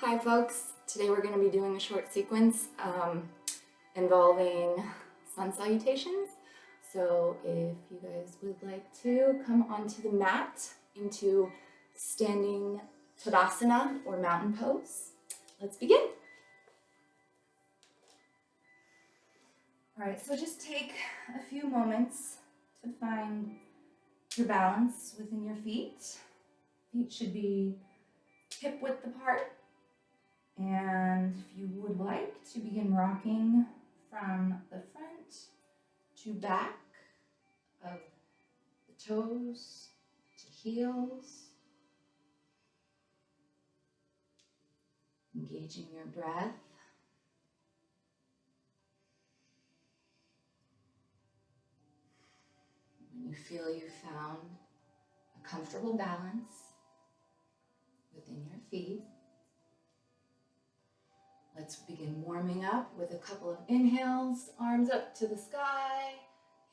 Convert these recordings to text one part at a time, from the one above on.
Hi folks, today we're going to be doing a short sequence involving sun salutations. So if you guys would like to come onto the mat into standing Tadasana or mountain pose, let's begin. All right, so just take a few moments to find your balance within your feet. Feet should be hip width apart. And if you would like to begin rocking from the front to back of the toes to heels, engaging your breath. When you feel you found a comfortable balance within your feet, let's begin warming up with a couple of inhales, arms up to the sky,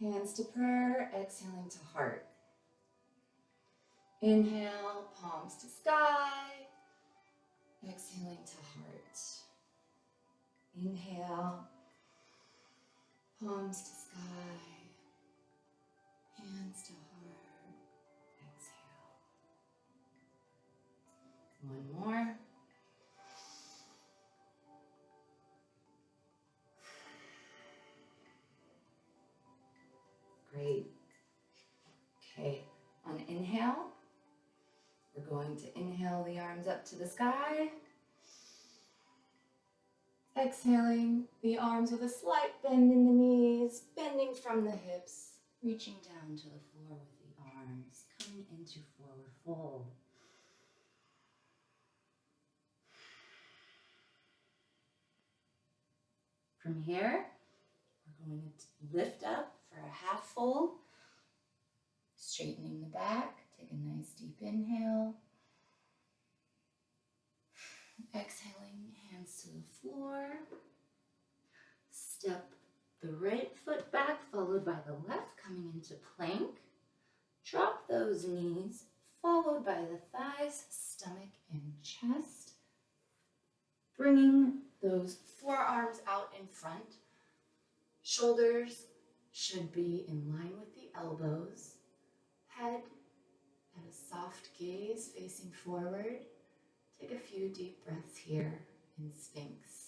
hands to prayer, exhaling to heart. Inhale, palms to sky, exhaling to heart. Inhale, palms to sky, hands to heart, exhale. One more. Great. Okay, on inhale, we're going to inhale the arms up to the sky. Exhaling the arms with a slight bend in the knees, bending from the hips, reaching down to the floor with the arms, coming into forward fold. From here, we're going to lift up for a half fold, straightening the back. Take a nice deep inhale. Exhaling, hands to the floor. Step the right foot back, followed by the left, coming into plank. Drop those knees, followed by the thighs, stomach, and chest. Bringing those forearms out in front. Shoulders should be in line with the elbows. Head at a soft gaze facing forward. Take a few deep breaths here in Sphinx.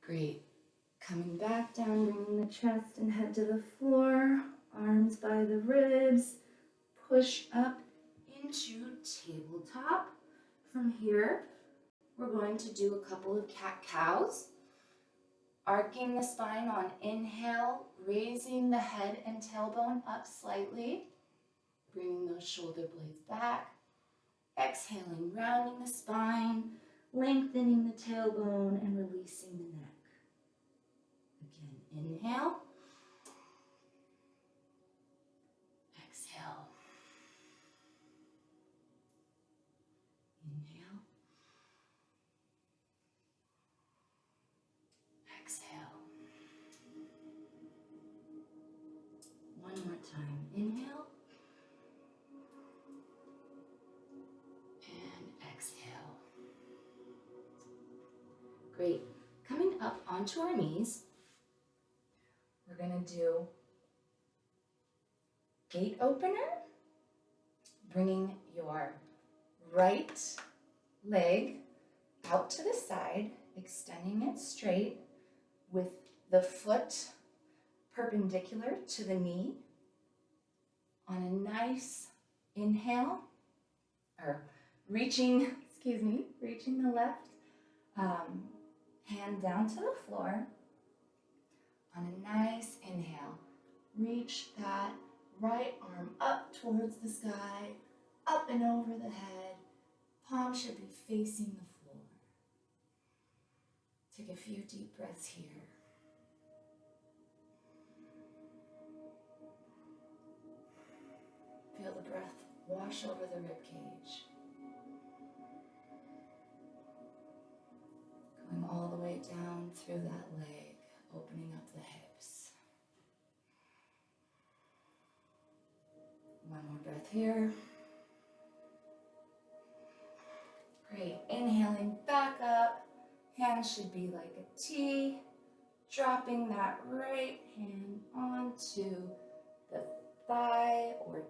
Great. Coming back down, bringing the chest and head to the floor, arms by the ribs, push up into tabletop. From here, we're going to do a couple of cat-cows. Arcing the spine on inhale, raising the head and tailbone up slightly, bringing those shoulder blades back. Exhaling, rounding the spine, lengthening the tailbone, and releasing the neck. Again, inhale. Exhale. Inhale. Exhale. One more time. Inhale. And exhale. Great. Coming up onto our knees, we're going to do gate opener, bringing your right leg out to the side, extending it straight with the foot perpendicular to the knee. On a nice inhale, or reaching the left hand down to the floor. On a nice inhale, reach that right arm up towards the sky, up and over the head. Palm should be facing the floor. Take a few deep breaths here. Feel the breath wash over the rib cage. Going all the way down through that leg, opening up the hips. One more breath here. Great. Inhaling back up. Hands should be like a T. Dropping that right hand onto the thigh or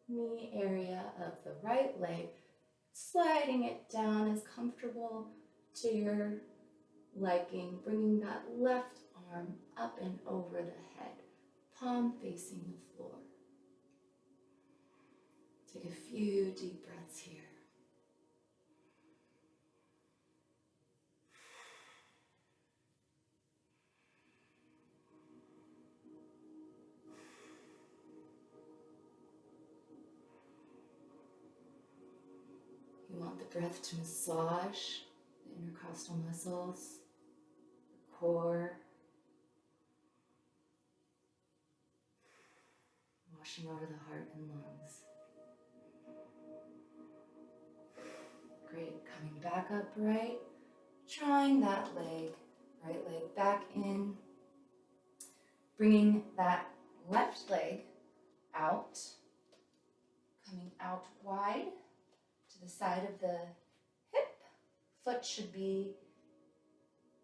knee area of the right leg. Sliding it down as comfortable to your liking. Bringing that left arm up and over the head. Palm facing the floor. Take a few deep breaths here. You want the breath to massage the intercostal muscles, the core, washing over the heart and lungs. Great, coming back upright, drawing that leg, right leg back in, bringing that left leg out, coming out wide to the side of the hip. Foot should be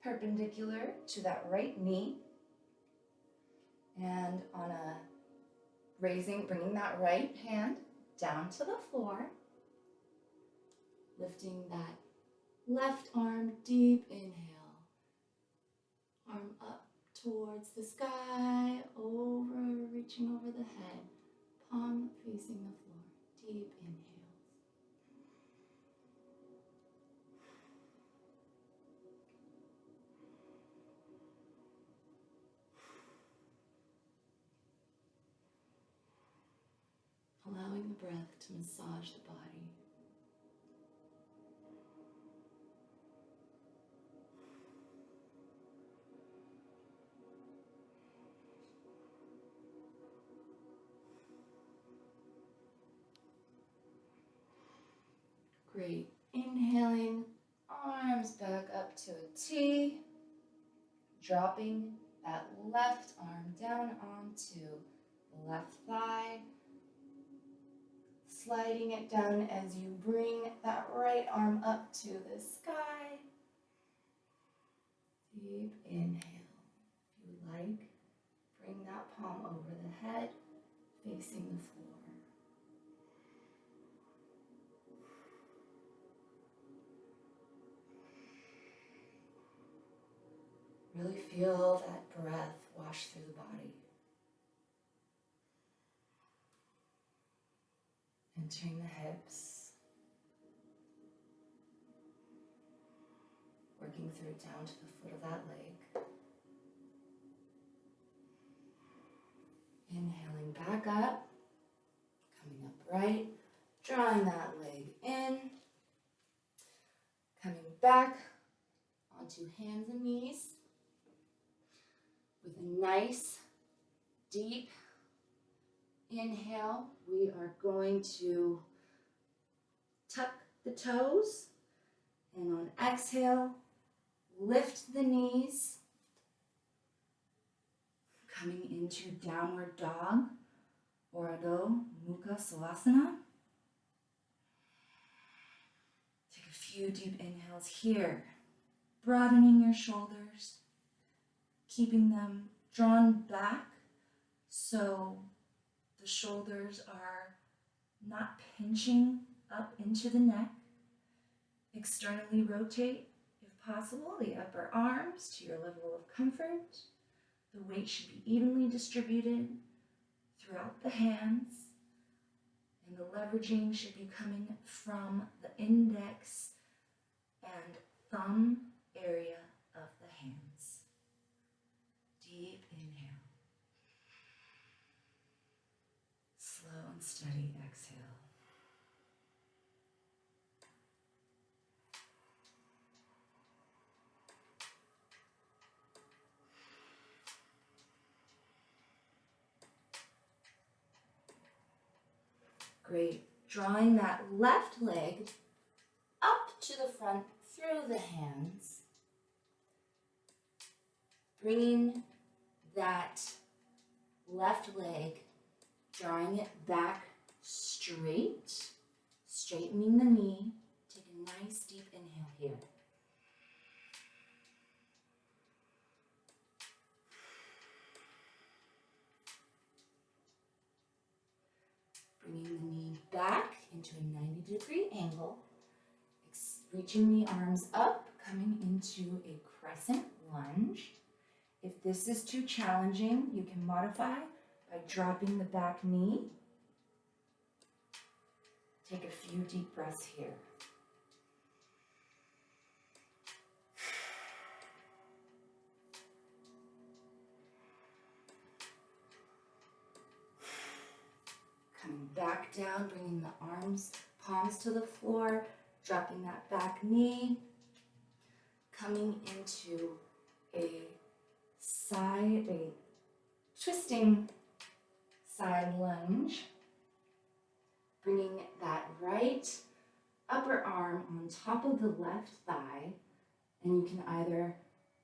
perpendicular to that right knee. And on a bringing that right hand down to the floor, lifting that left arm, deep inhale, arm up towards the sky, reaching over the head, palm facing the floor, deep inhale. Allowing the breath to massage the body. Great. Inhaling, arms back up to a T. Dropping that left arm down onto the left thigh. Sliding it down as you bring that right arm up to the sky. Deep inhale. If you would like, bring that palm over the head, facing the floor. Really feel that breath wash through the body. Entering the hips. Working through down to the foot of that leg. Inhaling back up. Coming upright. Drawing that leg in. Coming back onto hands and knees. With a nice, deep inhale, we are going to tuck the toes, and on exhale, lift the knees, coming into downward dog, or Adho Mukha Svanasana. Take a few deep inhales here, broadening your shoulders, keeping them drawn back so the shoulders are not pinching up into the neck. Externally rotate, if possible, the upper arms to your level of comfort. The weight should be evenly distributed throughout the hands, and the leveraging should be coming from the index and thumb area of the hands. Deep inhale. Slow and steady exhale. Great. drawing that left leg up to the front through the hands, bringing that left leg, drawing it back straight, straightening the knee. Take a nice deep inhale here. Bringing the knee back into a 90-degree angle, reaching the arms up, coming into a crescent lunge. If this is too challenging, you can modify by dropping the back knee. Take a few deep breaths here. Coming back down, bringing the arms, palms to the floor, dropping that back knee, coming into a twisting side lunge, bringing that right upper arm on top of the left thigh, and you can either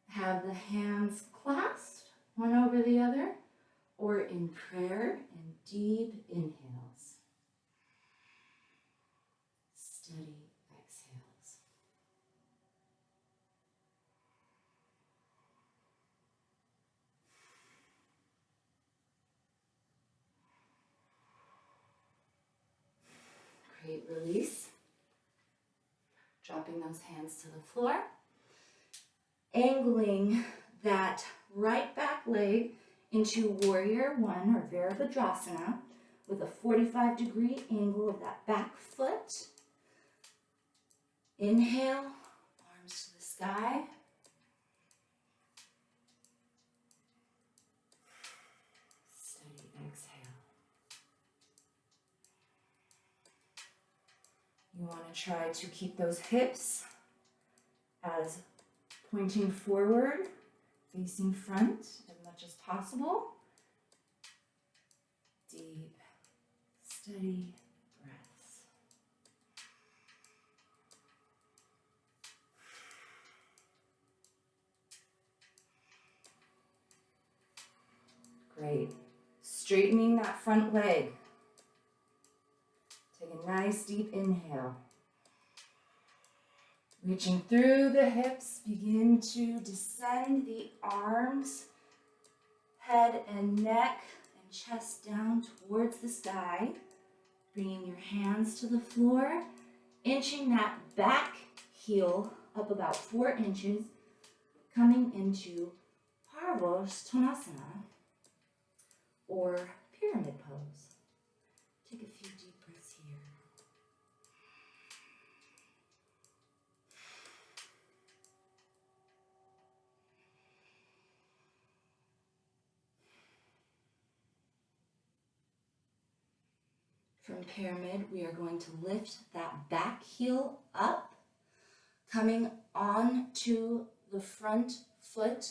have the hands clasped one over the other, or in prayer and deep inhales, steady exhales. Great release. Dropping those hands to the floor. Angling that right back leg into Warrior One or Virabhadrasana with a 45-degree angle of that back foot. Inhale, arms to the sky. Steady exhale. You want to try to keep those hips as pointing forward, facing front as much as possible. Deep, steady breaths. Great. Straightening that front leg. Take a nice deep inhale. Reaching through the hips, begin to descend the arms, head and neck and chest down towards the sky. Bringing your hands to the floor, inching that back heel up about 4 inches, coming into Parvastanasana or pyramid pose. Take a few deep breaths here. From pyramid, we are going to lift that back heel up, coming on to the front foot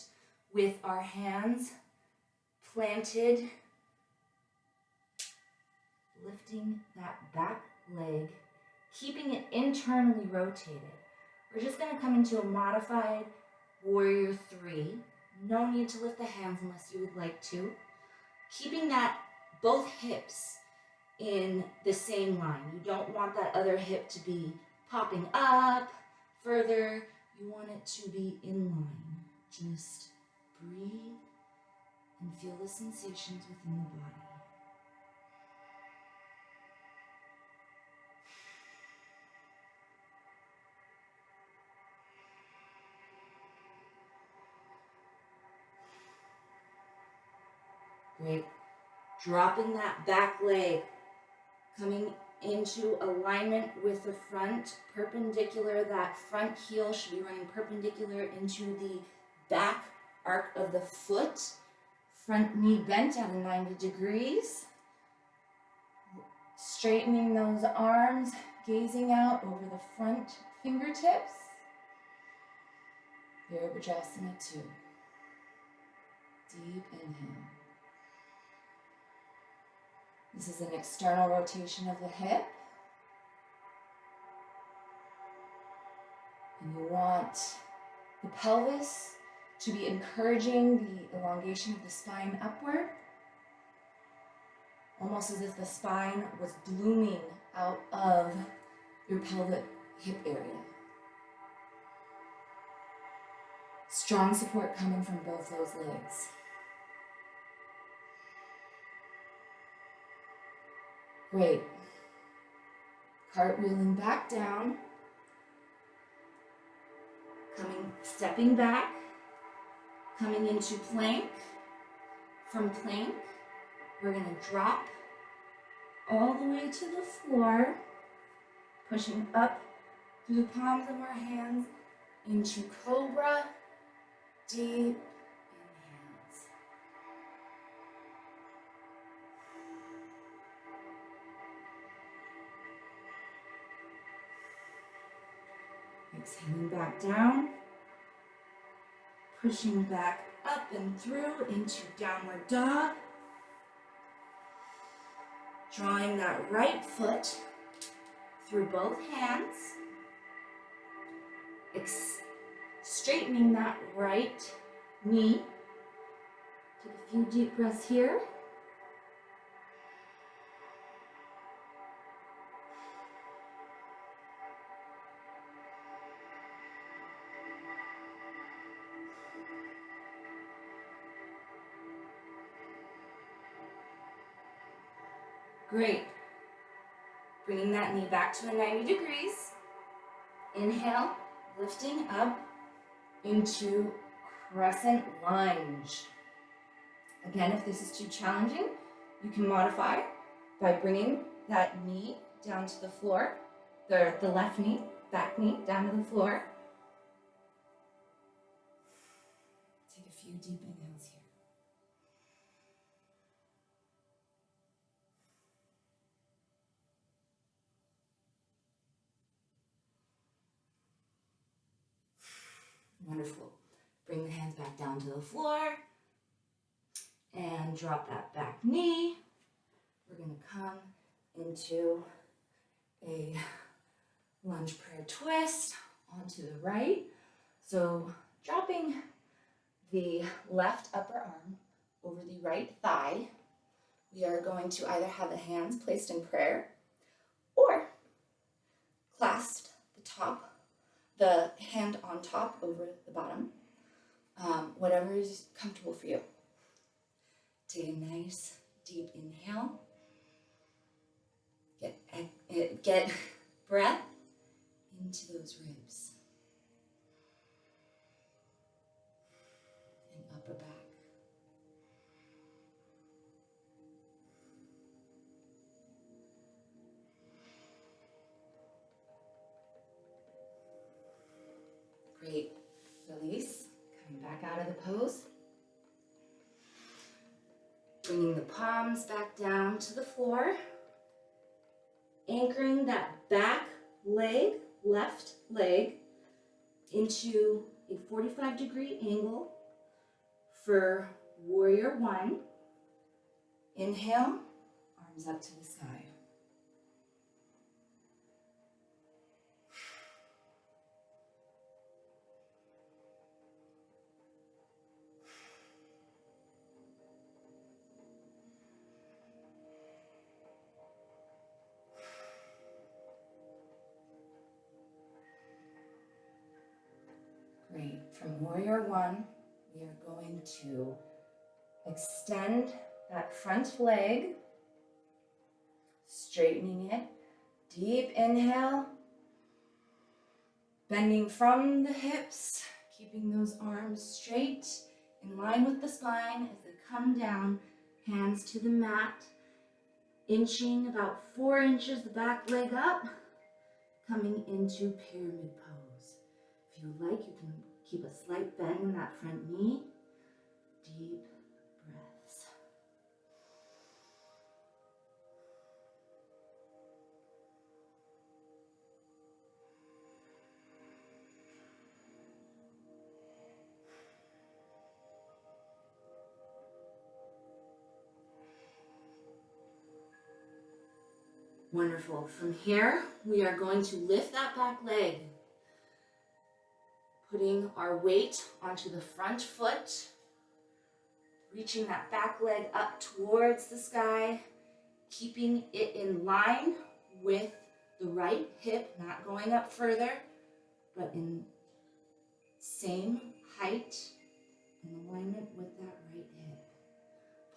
with our hands planted, lifting that back leg, keeping it internally rotated. We're just going to come into a modified Warrior 3. No need to lift the hands unless you would like to. Keeping that both hips in the same line. You don't want that other hip to be popping up further. You want it to be in line. Just breathe and feel the sensations within the body. Great. Dropping that back leg, coming into alignment with the front, perpendicular. That front heel should be running perpendicular into the back arc of the foot. Front knee bent at a 90 degrees. Straightening those arms, gazing out over the front fingertips. Virabhadrasana 2. Deep inhale. This is an external rotation of the hip. And you want the pelvis to be encouraging the elongation of the spine upward, almost as if the spine was blooming out of your pelvic hip area. Strong support coming from both those legs. Great. Cartwheeling back down. Stepping back. Coming into plank. From plank, we're going to drop all the way to the floor, pushing up through the palms of our hands into cobra, deep inhales. Exhaling back down, pushing back up and through into downward dog. Drawing that right foot through both hands. Straightening that right knee. Take a few deep breaths here. Great. Bringing that knee back to a 90 degrees. Inhale, lifting up into crescent lunge. Again, if this is too challenging, you can modify by bringing that knee down to the floor, the left knee, back knee down to the floor. Take a few deep inhales here. Wonderful. Bring the hands back down to the floor and drop that back knee. We're going to come into a lunge prayer twist onto the right. So dropping the left upper arm over the right thigh. We are going to either have the hands placed in prayer or clasped the hand on top over the bottom, whatever is comfortable for you. Take a nice deep inhale. Get breath into those ribs and upper back. Great. Release. Coming back out of the pose. Bringing the palms back down to the floor. Anchoring that back leg, left leg, into a 45-degree angle for warrior one. Inhale, arms up to the sky. Great. From warrior one, we are going to extend that front leg, straightening it. Deep inhale, bending from the hips, keeping those arms straight in line with the spine as they come down, hands to the mat, inching about 4 inches the back leg up, coming into pyramid pose. If you like, you can keep a slight bend in that front knee. Deep breaths. Wonderful. From here, we are going to lift that back leg. Putting our weight onto the front foot, reaching that back leg up towards the sky, keeping it in line with the right hip, not going up further, but in same height in alignment with that right hip.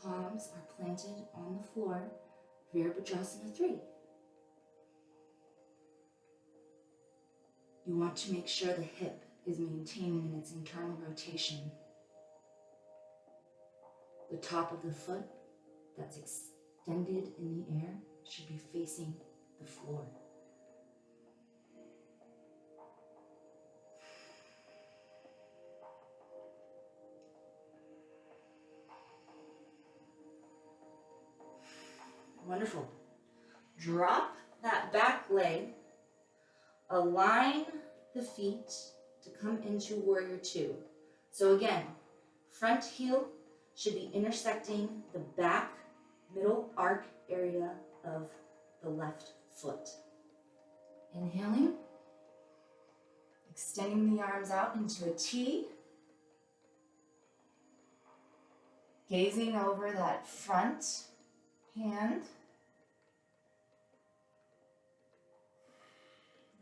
Palms are planted on the floor, Virabhadrasana 3. You want to make sure the hip is maintaining its internal rotation. The top of the foot that's extended in the air should be facing the floor. Wonderful. Drop that back leg. Align the feet to come into Warrior 2. So again, front heel should be intersecting the back middle arc area of the left foot. Inhaling, extending the arms out into a T, gazing over that front hand.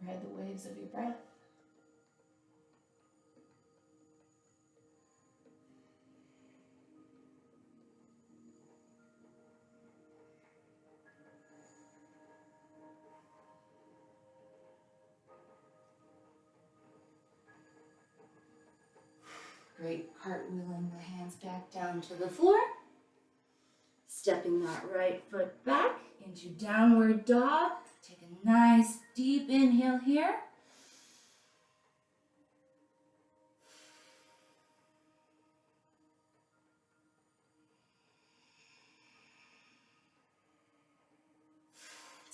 Ride the waves of your breath. Great, cartwheeling the hands back down to the floor. Stepping that right foot back into downward dog. Take a nice deep inhale here.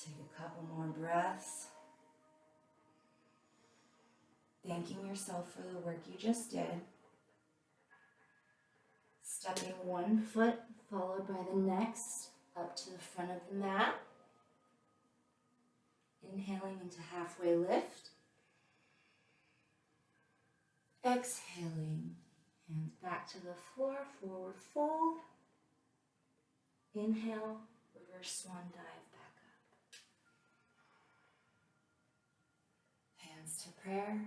Take a couple more breaths. Thanking yourself for the work you just did. Stepping one foot followed by the next up to the front of the mat. Inhaling into halfway lift. Exhaling, hands back to the floor, forward fold. Inhale, reverse swan dive back up. Hands to prayer.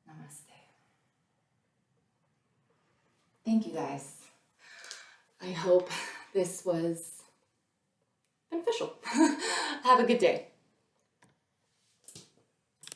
Namaste. Thank you guys. I hope this was beneficial. Have a good day.